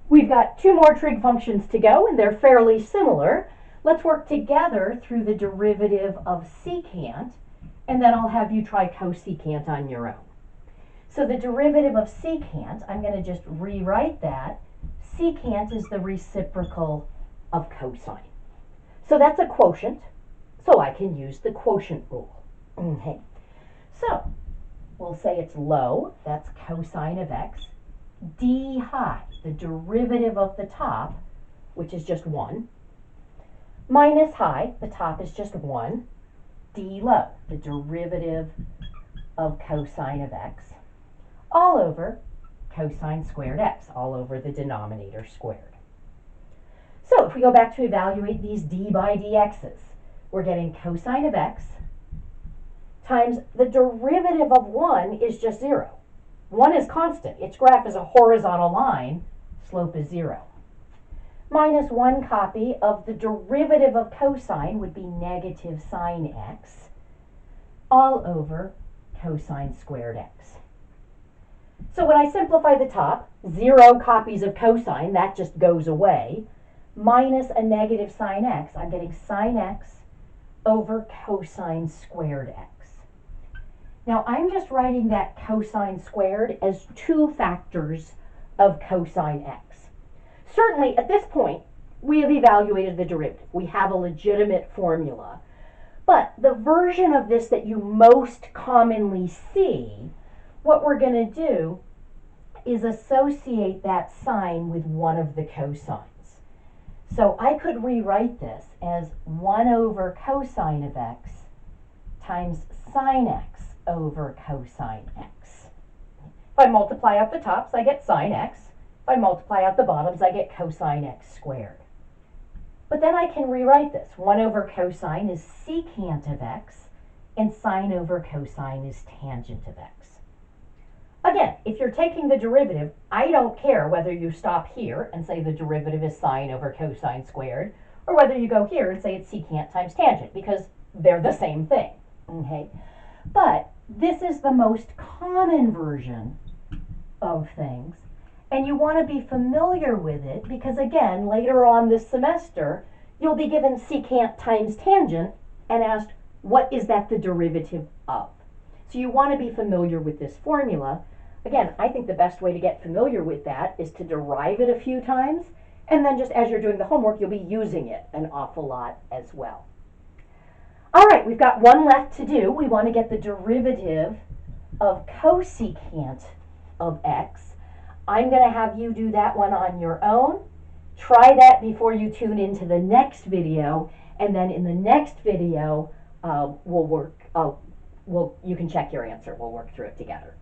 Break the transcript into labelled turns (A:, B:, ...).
A: We've got two more trig functions to go, and they're fairly similar. Let's work together through the derivative of secant, and then I'll have you try cosecant on your own. So the derivative of secant, I'm going to just rewrite that. Secant is the reciprocal of cosine. So that's a quotient, so I can use the quotient rule. Okay. So we'll say it's low, that's cosine of x, d high, the derivative of the top, which is just 1, minus high, the top is just 1, d low, the derivative of cosine of x, all over cosine squared x, all over the denominator squared. So if we go back to evaluate these d by dx's, we're getting cosine of x times the derivative of 1 is just 0. 1 is constant. Its graph is a horizontal line. Slope is 0. Minus 1 copy of the derivative of cosine would be negative sine x, all over cosine squared x. So when I simplify the top, 0 copies of cosine, that just goes away, minus a negative sine x, I'm getting sine x over cosine squared x. Now I'm just writing that cosine squared as 2 factors of cosine x. Certainly at this point, we have evaluated the derivative. We have a legitimate formula. But the version of this that you most commonly see, what we're going to do is associate that sine with one of the cosines. So I could rewrite this as 1 over cosine of x times sine x over cosine x. If I multiply out the tops, I get sine x. If I multiply out the bottoms, I get cosine x squared. But then I can rewrite this. 1 over cosine is secant of x, and sine over cosine is tangent of x. Again, if you're taking the derivative, I don't care whether you stop here and say the derivative is sine over cosine squared, or whether you go here and say it's secant times tangent, because they're the same thing. Okay? But this is the most common version of things, and you want to be familiar with it because, again, later on this semester, you'll be given secant times tangent and asked, what is that the derivative of? So you want to be familiar with this formula. Again, I think the best way to get familiar with that is to derive it a few times, and then just as you're doing the homework, you'll be using it an awful lot as well. All right, we've got one left to do. We want to get the derivative of cosecant of x. I'm going to have you do that one on your own. Try that before you tune into the next video, and then in the next video, you can check your answer. We'll work through it together.